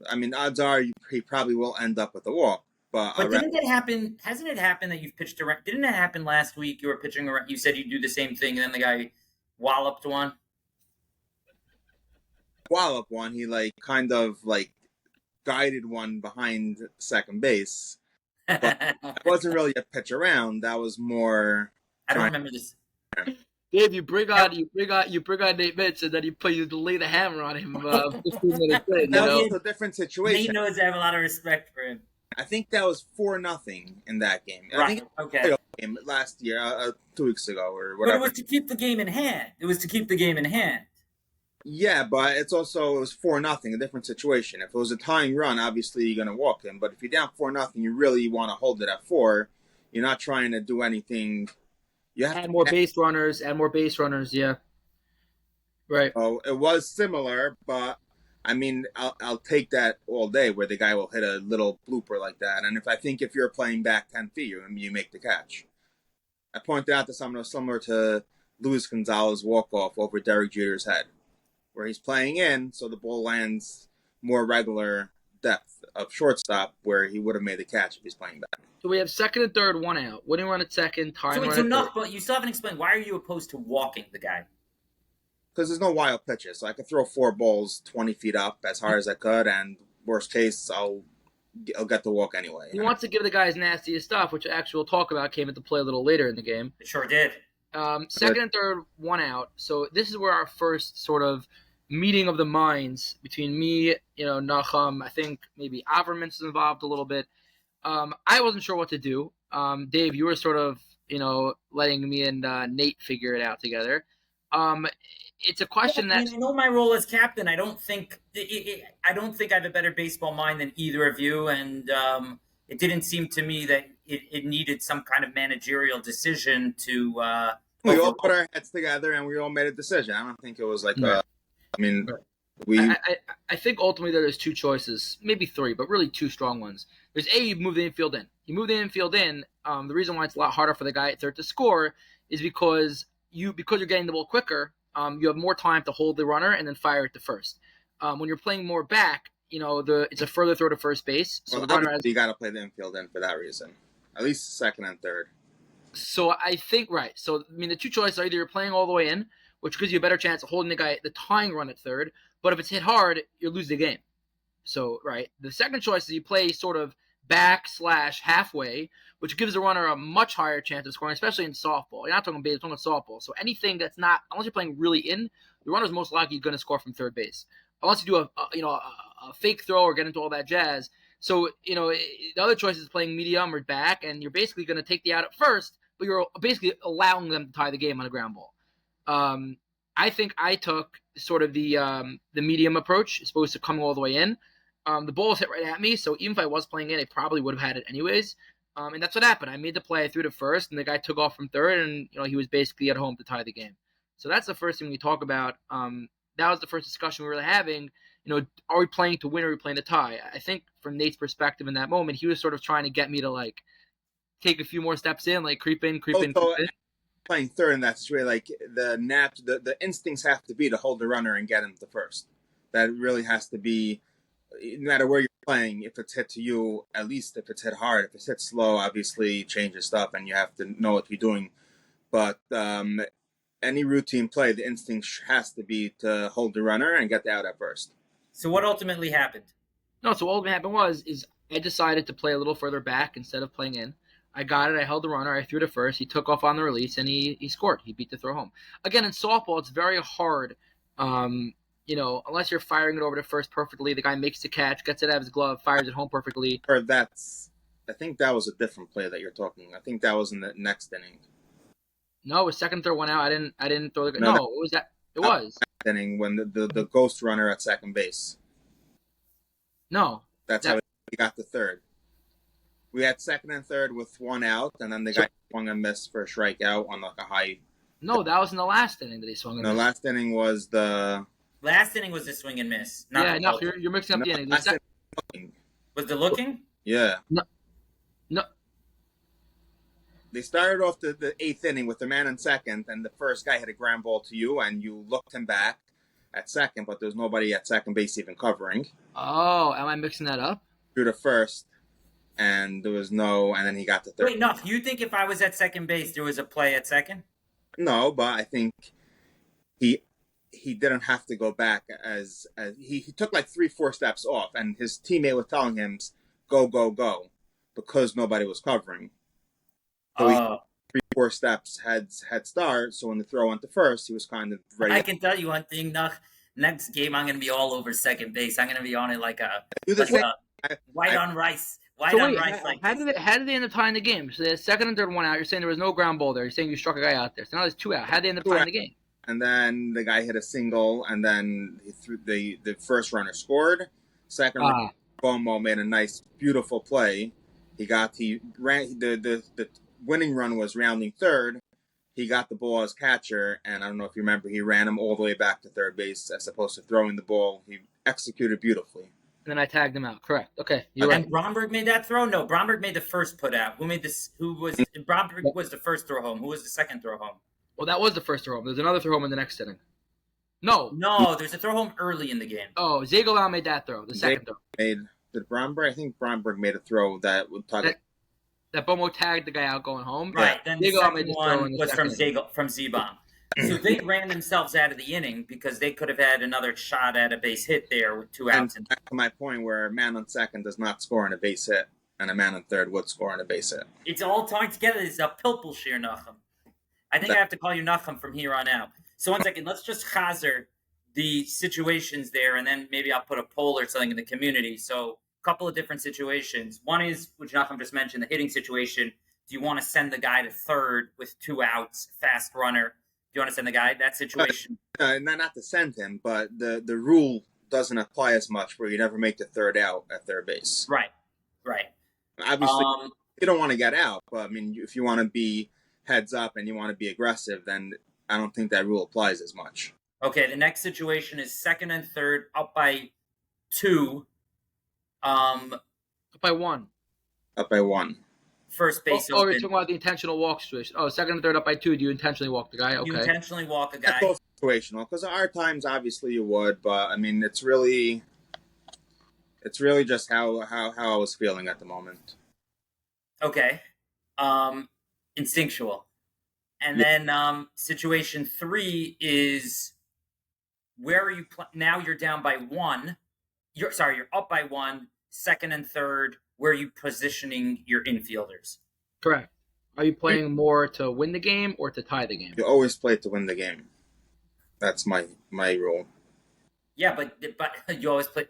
I mean, odds are he probably will end up with a walk. But didn't it happen? Hasn't it happened that you've pitched around? Didn't it happen last week? You were pitching around. You said you'd do the same thing, and then the guy walloped one. wallop one, he like kind of like guided one behind second base. But it wasn't really a pitch around. That was more. I don't remember this. Dave, you bring on Nate Mintz, and then you lay the hammer on him 15 minutes in. That was a different situation. Nate knows I have a lot of respect for him. I think that was 4-0 in that game. Right. I think okay. Game last year, 2 weeks ago or But whatever. it was to keep the game in hand. Yeah, but it was 4-0, a different situation. If it was a tying run, obviously you're gonna walk him. But if you're down 4-0, you really want to hold it at 4. You're not trying to do anything. You have add more base runners. Yeah, right. So it was similar, but I mean, I'll take that all day, where the guy will hit a little blooper like that. And if you're playing back 10 feet, you make the catch. I pointed out that something was similar to Luis Gonzalez's walk-off over Derek Jeter's head, where he's playing in, so the ball lands more regular depth of shortstop, where he would have made the catch if he's playing back. So we have second and third, 1 out. Winning run at second, tying run at third. But you still haven't explained, why are you opposed to walking the guy? Because there's no wild pitches, so I could throw 4 balls 20 feet up as hard as I could, and worst case, I'll get the walk anyway. He wants to give the guys nastiest stuff, which actually we'll talk about, came into play a little later in the game. It sure did. Second and third, 1 out. So this is where our first sort of meeting of the minds between me, Nachum, I think maybe Avermintz is involved a little bit. I wasn't sure what to do. Dave, you were sort of, letting me and Nate figure it out together. It's a question that I know my role as captain. I don't think I have a better baseball mind than either of you, and it didn't seem to me that it needed some kind of managerial decision to. We all put our heads together and we all made a decision. I don't think it was like I think ultimately there's 2 choices, maybe 3, but really 2 strong ones. There's you move the infield in. You move the infield in. The reason why it's a lot harder for the guy at third to score is because you're getting the ball quicker. You have more time to hold the runner and then fire it to first. When you're playing more back, it's a further throw to first base. So the runner you got to play the infield in for that reason. At least second and third. So I think right. So the 2 choices are either you're playing all the way in, which gives you a better chance of holding the tying run at third. But if it's hit hard, you lose the game. So right, the second choice is you play sort of back/halfway, which gives the runner a much higher chance of scoring, especially in softball. You're not talking base, you're talking softball. So anything that's not, unless you're playing really in, the runner's most likely going to score from third base, unless you do a fake throw or get into all that jazz. So the other choice is playing medium or back, and you're basically going to take the out at first, but you're basically allowing them to tie the game on a ground ball. I think I took sort of the medium approach, as opposed to coming all the way in. The ball was hit right at me, so even if I was playing in, I probably would have had it anyways. And that's what happened. I made the play, I threw to first, and the guy took off from third, and he was basically at home to tie the game. So that's the first thing we talk about. That was the first discussion we were having. Are we playing to win or are we playing to tie? I think from Nate's perspective in that moment, he was sort of trying to get me to take a few more steps in, creep in. Playing third in that situation, the instincts have to be to hold the runner and get him to first. That really has to be, no matter where you're playing. If it's hit to you, at least if it's hit hard. If it's hit slow, obviously changes stuff, and you have to know what you're doing. But any routine play, the instinct has to be to hold the runner and get the out at first. So what ultimately happened? No, so what ultimately happened is I decided to play a little further back instead of playing in. I got it. I held the runner. I threw to first. He took off on the release, and he scored. He beat the throw home. Again, in softball, it's very hard, unless you're firing it over to first perfectly. The guy makes the catch, gets it out of his glove, fires it home perfectly. I think that was a different play that you're talking. I think that was in the next inning. No, it was second, third, 1 out. I didn't throw the. No, it was that. It was inning when the ghost runner at second base. No, that's how we got the third. We had second and third with 1 out, and then the guy swung and missed for a strikeout on a high. No, that was in the last inning that he swung and missed. The last inning was the. Last inning was the swing and miss. You're mixing up the innings. Was the looking? Yeah. No. They started off the 8th inning with the man in second, and the first guy hit a ground ball to you, and you looked him back. at second, but there's nobody at second base even covering. Oh, am I mixing that up? Threw to first, and there was no, and then he got to third. Wait, no. You think if I was at second base, there was a play at second? No, but I think he didn't have to go back as he took like 3-4 steps off, and his teammate was telling him, "Go, go, go," because nobody was covering. So he 3-4 steps head start. So when the throw went to first, he was kind of ready. I can tell you one thing, next game I'm going to be all over second base. I'm going to be on it like a white on rice. How did they end up tying the game? So they had second and third one out. You're saying there was no ground ball there. You're saying you struck a guy out there. So now there's 2 out. How did they end up tying the game? And then the guy hit a single, and then he threw the first runner scored. Second runner, Bomo made a nice, beautiful play. He ran the winning run was rounding third. He got the ball as catcher, and I don't know if you remember, he ran him all the way back to third base as opposed to throwing the ball. He executed beautifully. And then I tagged him out. Correct. Okay. And Bromberg made that throw? No, Bromberg made the first put out. Bromberg was the first throw home. Who was the second throw home? Well, that was the first throw home. There's another throw home in the next inning. No, there's a throw home early in the game. Oh, Zagoval made that throw, the second throw. Did Bromberg? I think Bromberg made a throw that would talk. That Bomo tagged the guy out going home. Right. Then the second one was from Z-Bomb. So they ran themselves out of the inning because they could have had another shot at a base hit there with 2 outs. And back to my point where a man on second does not score on a base hit, and a man on third would score on a base hit. It's all tied together. It's a Pilpelshire Nachum. I think I have to call you Nachum from here on out. So 1 second, let's just chazer the situations there, and then maybe I'll put a poll or something in the community. So a couple of different situations. One is, which Nachum just mentioned, the hitting situation. Do you want to send the guy to third with 2 outs, fast runner? Do you want to send the guy that situation? Not to send him, but the rule doesn't apply as much where you never make the third out at third base. Right. Obviously, you don't want to get out, but I mean, if you want to be heads up and you want to be aggressive, then I don't think that rule applies as much. Okay, the next situation is second and third up by 2. Up by 1. Up by 1. First base open. You're talking about the intentional walk situation. Oh, second and third up by 2. Do you intentionally walk the guy? Okay. You intentionally walk a guy. That's both situational, because there are times obviously you would, but I mean it's really just how I was feeling at the moment. Okay. Instinctual. And then situation 3 is where are you now you're down by 1. You're up by 1, second and third. Where are you positioning your infielders? Correct. Are you playing more to win the game or to tie the game? You always play to win the game. That's my rule. Yeah, but you always play.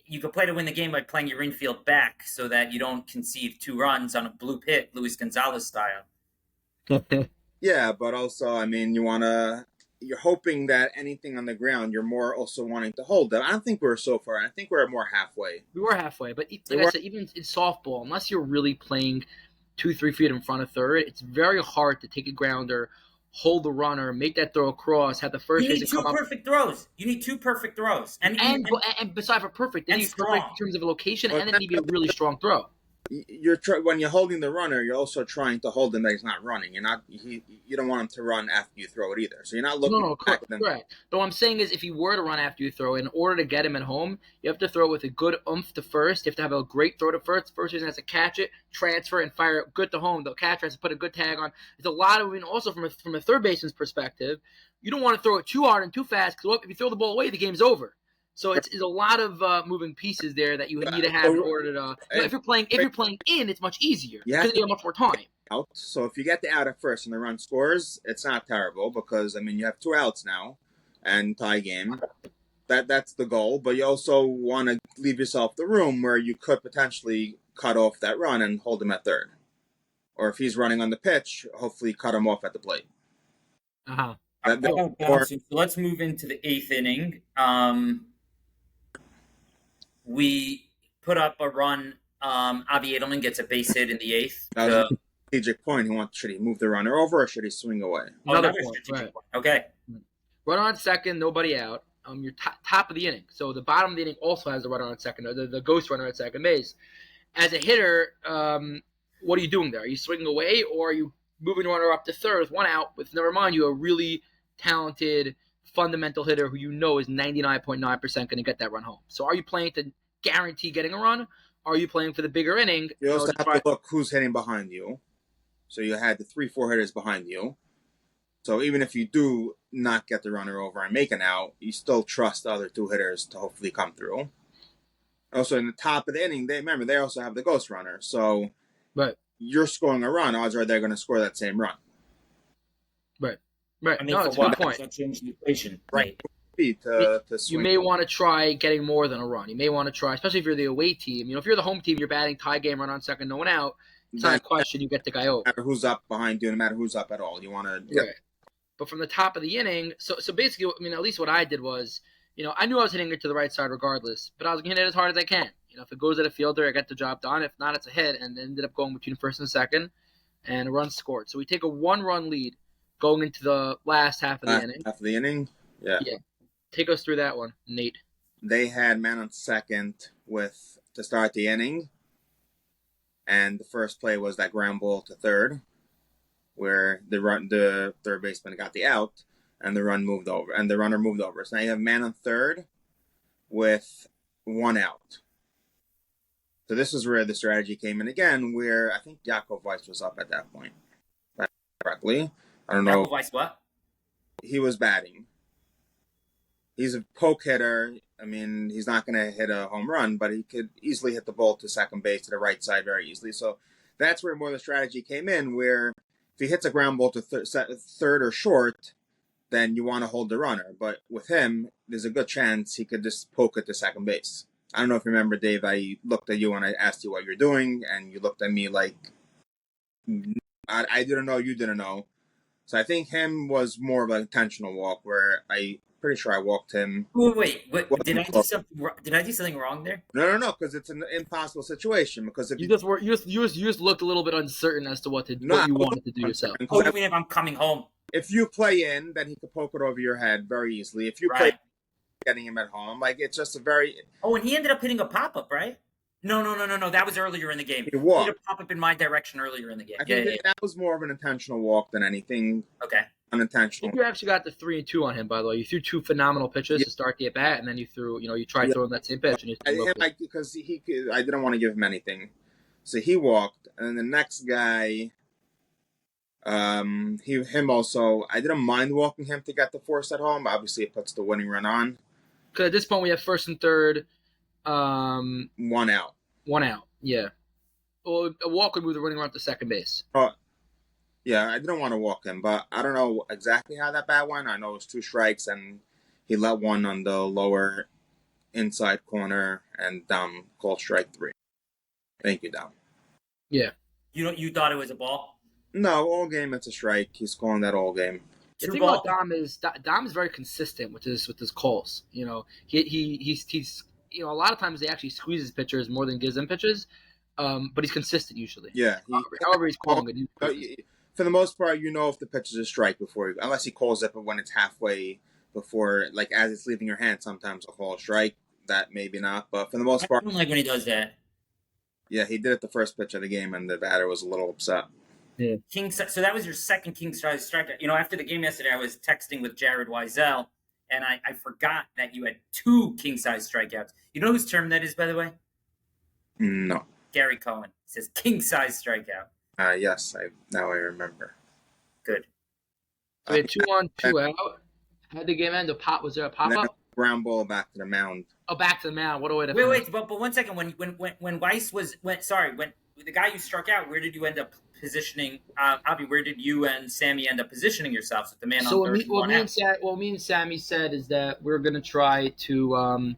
You can play to win the game by playing your infield back so that you don't concede 2 runs on a blue hit, Luis Gonzalez style. Yeah, but also, I mean, you're hoping that anything on the ground, you're more also wanting to hold them. I don't think we're so far. I think we're more halfway. We were halfway, but I said, even in softball, unless you're really playing 2-3 feet in front of third, it's very hard to take a grounder, hold the runner, make that throw across, have the first base come up. You need 2 perfect throws. You need 2 perfect throws. And besides for perfect, then you need perfect in terms of location, and then you need a really strong throw. When you're holding the runner, you're also trying to hold him that he's not running. You don't want him to run after you throw it either. So you're not looking. No, correct. But what I'm saying is, if you were to run after you throw, in order to get him at home, you have to throw with a good oomph to first. You have to have a great throw to first. First person has to catch it, transfer, and fire it good to home. The catcher has to put a good tag on. There's a lot of, and also from a third baseman's perspective, you don't want to throw it too hard and too fast because if you throw the ball away, the game's over. So it's a lot of moving pieces there that you need to have in order to. If you're playing in, it's much easier because you have much more time. So if you get the out at first and the run scores, it's not terrible because I mean you have 2 outs now, and tie game. That's the goal. But you also want to leave yourself the room where you could potentially cut off that run and hold him at third, or if he's running on the pitch, hopefully cut him off at the plate. So let's move into the 8th inning. We put up a run. Avi Edelman gets a base hit in the 8th. That was a strategic point. Should he move the runner over or should he swing away? Another point. Right. Okay. Runner on second, nobody out. You're top of the inning. So the bottom of the inning also has the runner on second, or the ghost runner at second base. As a hitter, what are you doing there? Are you swinging away or are you moving the runner up to third with 1 out with, never mind you, a really talented fundamental hitter who you know is 99.9% going to get that run home. So are you playing to guarantee getting a run? Or are you playing for the bigger inning? You also have to look who's hitting behind you. So you had the 3-4 hitters behind you. So even if you do not get the runner over and make an out, you still trust the other 2 hitters to hopefully come through. Also, in the top of the inning, they also have the ghost runner. So you're scoring a run, odds are they're going to score that same run. Right. I mean, no, it's a good point. That change the equation. Right. You may want to try getting more than a run. You may want to try, especially if you're the away team. If you're the home team, you're batting tie game, run on second, no one out. It's not a question. You get the guy over. No matter who's up behind you, no matter who's up at all, you want to. Right. But from the top of the inning, so basically, at least what I did was, I knew I was hitting it to the right side regardless, but I was going to hit it as hard as I can. If it goes at a fielder, I get the job done. If not, it's a hit, and ended up going between first and second, and a run scored. So we take a 1-run lead going into the last half of the inning. Half of the inning? Yeah. Take us through that one, Nate. They had man on second to start the inning, and the first play was that ground ball to third, where the third baseman got the out, and the runner moved over. So now you have man on third with 1 out. So this is where the strategy came in again, where I think Yakov Weiss was up at that point. Correctly. I don't know. Yakov Weiss what? He was batting. He's a poke hitter. He's not going to hit a home run, but he could easily hit the ball to second base to the right side very easily. So that's where more of the strategy came in, where if he hits a ground ball to third or short, then you want to hold the runner. But with him, there's a good chance he could just poke it to second base. I don't know if you remember, Dave, I looked at you and I asked you what you're doing, and you looked at me like I didn't know, you didn't know. So I think him was more of an intentional walk, where I pretty sure I walked him. Wait, did I do something? Did I do something wrong there? No, because it's an impossible situation. Because if you just looked a little bit uncertain as to what you wanted to do yourself. Oh, you mean if I'm coming home? If you play in, then he could poke it over your head very easily. If you play getting him at home, it's just a very. Oh, and he ended up hitting a pop up, right? No. That was earlier in the game. He walked. He hit a pop up in my direction earlier in the game. I think that was more of an intentional walk than anything. Okay. Unintentional. You actually got the 3-2 on him, by the way. You threw 2 phenomenal pitches to start the at bat, and then you threw, you tried throwing that same pitch, and you threw because I didn't want to give him anything, so he walked, and then the next guy, him also. I didn't mind walking him to get the force at home. Obviously, it puts the winning run on. Because at this point we have first and third. 1 out. 1 out. Yeah. Well, a walk would move the running run to second base. Oh, yeah. I didn't want to walk him, but I don't know exactly how that bat went. I know it was 2 strikes, and he let one on the lower inside corner, and Dom called strike 3. Thank you, Dom. Yeah. You thought it was a ball? No, all game it's a strike. He's calling that all game. The thing about Dom is very consistent with his calls. He's a lot of times he actually squeezes pitchers more than gives them pitches, but he's consistent usually. Yeah. However he's calling it. For the most part, if the pitch is a strike unless he calls it, but when it's halfway before, like as it's leaving your hand, sometimes he'll call a strike. That maybe not, but for the most part, I don't like when he does that. Yeah, he did it the first pitch of the game, and the batter was a little upset. Yeah. So that was your second king size strikeout. After the game yesterday, I was texting with Jared Wiesel, and I forgot that you had 2 king size strikeouts. You know whose term that is, by the way? No. Gary Cohen. He says king size strikeout. Yes, now I remember. Good. So we had 2 on, 2 out. How'd the game end? Was there a pop up? Ground ball back to the mound. Oh, back to the mound. What a way to wait, but 1 second. When Weiss when the guy you struck out, where did you end up positioning? Avi, where did you and Sammy end up positioning yourselves with the man on third? What me and Sammy said is that we're going to try to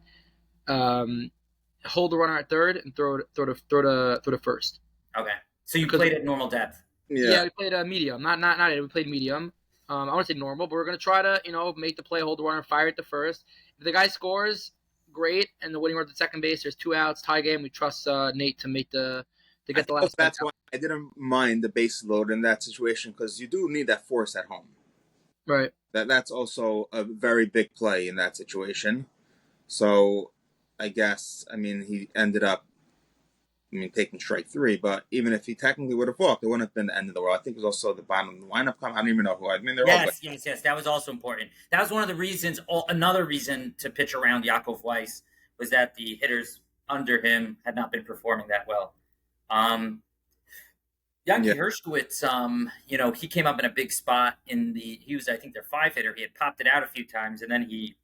hold the runner at third and throw to first. Okay, so you played at normal depth. Yeah, we played medium, not we played medium. I want to say normal, but we're going to try to make the play, hold the runner, fire it to first. If the guy scores, great, and the winning run at second base, there's 2 outs, tie game. We trust Nate to get the last. That's why I didn't mind the base load in that situation, because you do need that force at home. Right. That's also a very big play in that situation. So, I guess he ended up taking strike 3. But even if he technically would have walked, it wouldn't have been the end of the world. I think it was also the bottom of the lineup. I don't even know who. I mean, they're all good. Yes. That was also important. That was one of the reasons. Another reason to pitch around Yakov Weiss was that the hitters under him had not been performing that well. Yanky Hershkowitz, he came up in a big spot he was, I think, their 5 hitter. He had popped it out a few times, and then he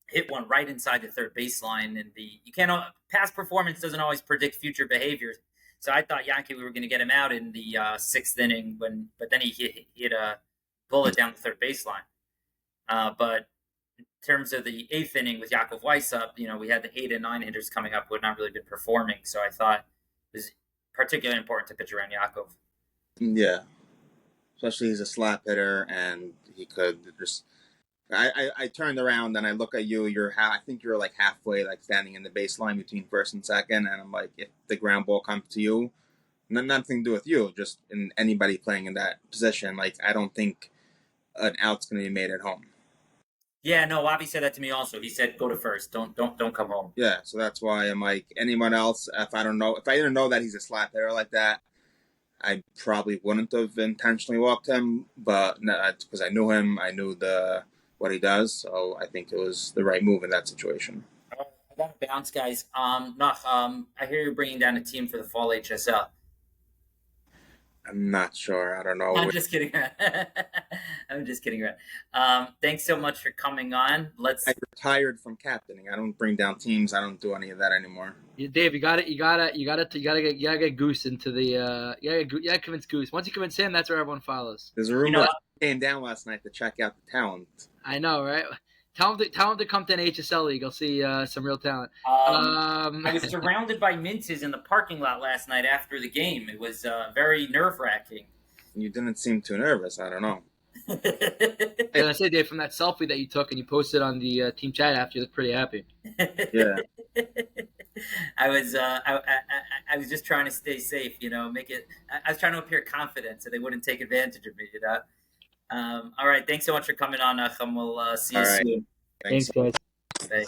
hit one right inside the third baseline. And past performance doesn't always predict future behaviors. So I thought we were going to get him out in the 6th inning, but then he hit a bullet down the third baseline. But in terms of the 8th inning with Yakov Weiss up, we had the 8 and 9 hitters coming up who had not really been performing. So I thought it was particularly important to pitch around Yakov. Yeah, especially he's a slap hitter, and he could just. I turned around and I look at you. I think you're like halfway, like standing in the baseline between first and second, and I'm like, if the ground ball comes to you, nothing to do with you, just in anybody playing in that position. Like, I don't think an out's going to be made at home. Yeah, no, Wabi said that to me also. He said, "Go to first. Don't come home." Yeah, so that's why I'm like, anyone else, if I didn't know that he's a slap hitter like that, I probably wouldn't have intentionally walked him. But because I knew him, I knew what he does, so I think it was the right move in that situation. I got to bounce, guys. I hear you're bringing down a team for the fall HSL. I'm not sure. I don't know. I'm just kidding. I'm just kidding. Thanks so much for coming on. I retired from captaining. I don't bring down teams. I don't do any of that anymore. Dave, you gotta get Goose into the. You gotta convince Goose. Once you convince him, that's where everyone follows. There's a rumor that came down last night to check out the talent. I know, right? Tell him to come to an HSL league. You'll see some real talent. I was surrounded by Mintzes in the parking lot last night after the game. It was very nerve-wracking. You didn't seem too nervous. I don't know. And I say, Dave, from that selfie that you took and you posted on the team chat after, you look pretty happy. Yeah. I was just trying to stay safe, make it. I was trying to appear confident so they wouldn't take advantage of me, All right, thanks so much for coming on, Nachum. We'll see you soon. Thanks, guys. Bye.